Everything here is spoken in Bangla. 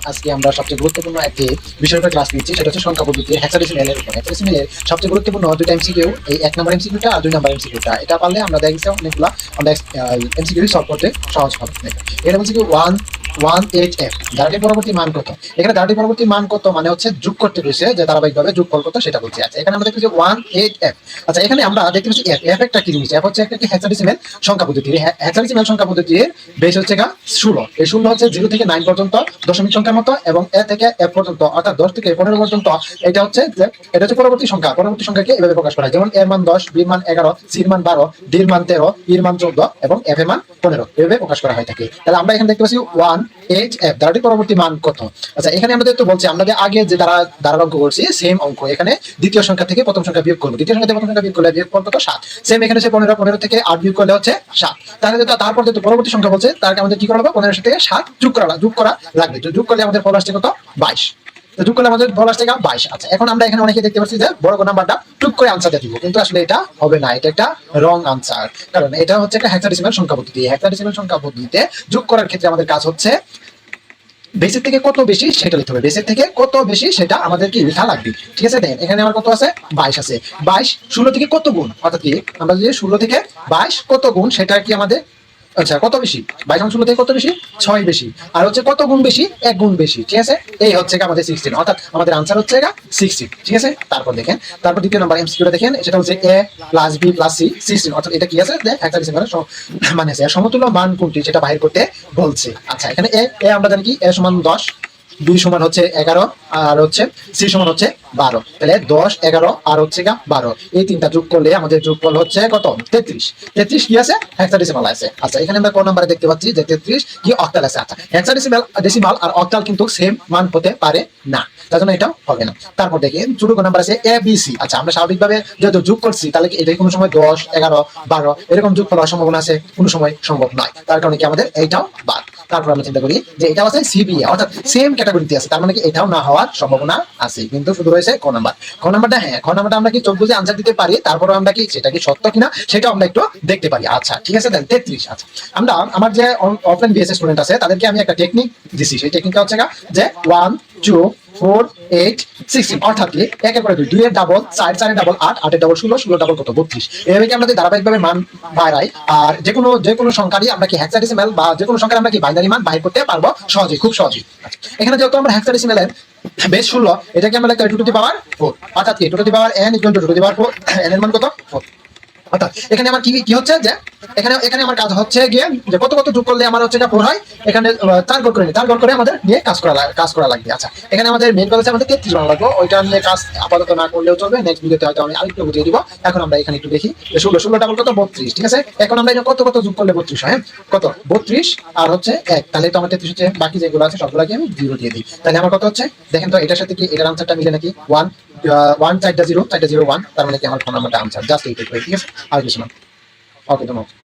আজকে আমরা সবচেয়ে গুরুত্বপূর্ণ একটি বিষয়ের উপর ক্লাস নিচ্ছি, সেটা হচ্ছে সংখ্যা পদ্ধতি হেক্সাডেসিমেল এর উপর। হেক্সাডেসিমেল এর সবচেয়ে গুরুত্বপূর্ণ দুইটা এমসিকিউ, এই 1 নম্বর এমসিকিউটা আর 2 নম্বর এমসিকিউটা। এটা পারলে আমরা দেখছি অনেকগুলা আমরা এমসিকিউ সলভ করতে সহজ হবে। এটা হচ্ছে কি 118f ধারাটির পরবর্তী মান কত। এখানে ধারাটির পরবর্তী মান কত মানে হচ্ছে যোগ করতে বসে যে ধারাবাহিকভাবে যোগফল কত সেটা বলছি। আচ্ছা, এখানে আমরা দেখতেছি 18f। আচ্ছা, এখানে আমরা দেখতে পাচ্ছি f একটা কি জিনিস, f হচ্ছে একটা হেক্সাডেসিমেল সংখ্যা পদ্ধতি। হেক্সাডেসিমেল সংখ্যা পদ্ধতির বেস হচ্ছে 16। এই 16 হচ্ছে 0 থেকে 9 পর্যন্ত দশমিক সংখ্যার মতো, এবং a থেকে f পর্যন্ত অর্থাৎ 10 থেকে 15 পর্যন্ত এটা হচ্ছে পরবর্তী সংখ্যা। পরবর্তী সংখ্যাকে এভাবে প্রকাশ করা হয়, যেমন এর মান 10, b এর মান 11, c এর মান 12, d এর মান 13, e এর মান 14 এবং f এর মান 15 এভাবে প্রকাশ করা হয় থাকে। তাহলে আমরা এখানে দেখতে পাচ্ছি 118f ধারাটির পরবর্তী মান কত। আচ্ছা, এখানে আমাদের তো বলছি আমরা যে আগে যে দ্বারা অঙ্ক করছি সেম অঙ্ক, এখানে দ্বিতীয় সংখ্যা থেকে প্রথম সংখ্যা বিয়োগ করব। দ্বিতীয় সংখ্যা থেকে প্রথম সংখ্যা বিয়োগ করলে বিয়োগফল কত 7। সেম এখানে সে 15, 15 থেকে 8 বিয়োগ করলে হচ্ছে 7। তাহলে তারপর যে পরবর্তী সংখ্যা বলছে তারকে আমাদের কি করা হবে, 15 থেকে 7 যোগ করা লাগবে। তো যোগ করলে আমাদের ফল আসছে কত 22। তো যোগ করলে আমাদের ফল আসছে 22। আচ্ছা, এখন আমরা এখানে অনেকে দেখতে পাচ্ছি যে বড় নাম্বারটা টুক করে আনসার দিয়ে দিব, কিন্তু আসলে এটা হবে না, এটা একটা রং আনসার। কারণ এটা হচ্ছে একটা হেক্সাডেসিমাল সংখ্যা পদ্ধতি। হেক্সাডেসিমাল সংখ্যা পদ্ধতিতে যোগ করার ক্ষেত্রে আমাদের কাজ হচ্ছে বেসের থেকে কত বেশি সেটা লিখতে হবে। বেসের থেকে কত বেশি সেটা আমাদের কি লেখা লাগবে। ঠিক আছে, দেখেন এখানে আমার কত আছে 22 আছে। 22 16 থেকে কত গুণ, অর্থাৎ কি আমরা যদি 16 থেকে 22 কত গুণ সেটা কি আমাদের, আচ্ছা কত বেশি 22 16 থেকে কত বেশি 6 বেশি, আর হচ্ছে কত গুণ বেশি 1 গুণ বেশি। ঠিক আছে, এই হচ্ছে আমাদের 16, অর্থাৎ আমাদের আনসার হচ্ছে 16। ঠিক আছে, তারপর দেখেন তারপর দ্বিতীয় নাম্বার এমসিকিউটা দেখেন, সেটা হচ্ছে a plus b plus c 16, অর্থাৎ এটা কি আছে হেক্সাডেসিমালের মানে আছে সমতুল্য মান কোনটি সেটা বাহির করতে বলছে। আচ্ছা, এখানে a আমরা জানি কি a সমান 10, b সমান হচ্ছে 11, আর হচ্ছে c সমান হচ্ছে 12। তাহলে 10 11 আর হচ্ছে 12, এই তিনটা যোগ করলে আমাদের যোগফল হচ্ছে কত 33। 33 কি আছে হেক্সাডেসিমাল আছে। আচ্ছা, এখানে আমরা কোন নম্বরে দেখতে পাচ্ছি যে 33 কি অক্টাল আছে। আচ্ছা, হেক্সাডেসিমাল আর অক্টাল কিন্তু সেম মান হতে পারে না, তার জন্য এটা হবে না। তারপর দেখি ছোট কোন নাম্বার আছে a b c। আচ্ছা, আমরা স্বাভাবিকভাবে যেহেতু যোগ করছি তাহলে কি এটা কোনো সময় 10 11 12 এরকম যোগফল হওয়ার সম্ভাবনা আছে, কোনো সময় সম্ভব নয়, তার কারণে কি আমাদের এইটাও বাদ। তারপর আমরা চিন্তা করি যে এটা আছে সিবিএ, অর্থাৎ সেম ক্যাটাগরিতে আছে, তার মানে কি এটাও না হওয়ার সম্ভাবনা আছে, কিন্তু শুধু রয়েছে ক নাম্বার। খ নাম্বারটা হ্যাঁ, খ নাম্বারটা আমরা কি চোখ বুঝে আনসার দিতে পারি, তারপরে আমরা কি সেটা কি সত্য কিনা সেটাও আমরা একটু দেখতে পারি। আচ্ছা, ঠিক আছে, দেন 33। আচ্ছা, আমরা আমার যে অফলাইন বিএসএস স্টুডেন্ট আছে তাদেরকে আমি একটা টেকনিক দিছি, সেই টেকনিকটা হচ্ছে যে 1 2 4 8 16, অর্থাৎ কি 1 এর পরে 2 এর ডাবল 4 4 এর ডাবল 8 8 এর ডাবল 16 16 ডাবল কত 32। এভাবে কি আমরা ধারাবাহিকভাবে মান বাড়াই, আর যে কোনো সংখ্যারই আমরা কি হেক্সাডেসিমাল বা যে কোনো সংখ্যার আমরা কি বাইনারি মান বাইর করতে পারবো সহজেই, খুব সহজেই। এখানে যেহেতু আমরা হেক্সাডেসিমালের বেস 16, এটাকে আমরা লিখতে 2 টু দি পাওয়ার 4, অর্থাৎ কি 2 to the power n = 2 to the power 4, n এর মান কত 4। অর্থাৎ এখানে আমার কি হচ্ছে যে এখানে আমার কাজ হচ্ছে গিয়ে যে কত যোগ করলে আমার হচ্ছে এটা 4 হয়, এখানে 4 গড় করে 4 গড় করে আমাদের নিয়ে কাজ করা লাগবে। আচ্ছা, এখানে আমাদের মেইন কাজ হচ্ছে আমাদের 33 বানানো লাগবে, ওইটা নিয়ে কাজ আপাতত না করলেও চলবে, নেক্সট ভিডিওতে হয়তো আমি আরেকটু বুঝিয়ে দিব। এখন আমরা এখানে একটু দেখি 16 ডাবল কত 32। ঠিক আছে, এখন আমরা এটা কত যোগ করলে 32 হয়, কত 32 আর হচ্ছে 1, তাহলে তো আমার 33 হচ্ছে, বাকি যেগুলো আছে সবগুলোকে আমি 0 দিয়ে দিই। তাহলে আমার কত হচ্ছে দেখেন তো, এটার সাথে কি এটার আনসারটা মিলে নাকি 1 1 4 0 4 0 1, তার মানে কি আমার ফোন নাম্বারটা আনসার জাস্ট এইটাই। ঠিক আছে, আর কিছু না। ওকে, ধন্যবাদ।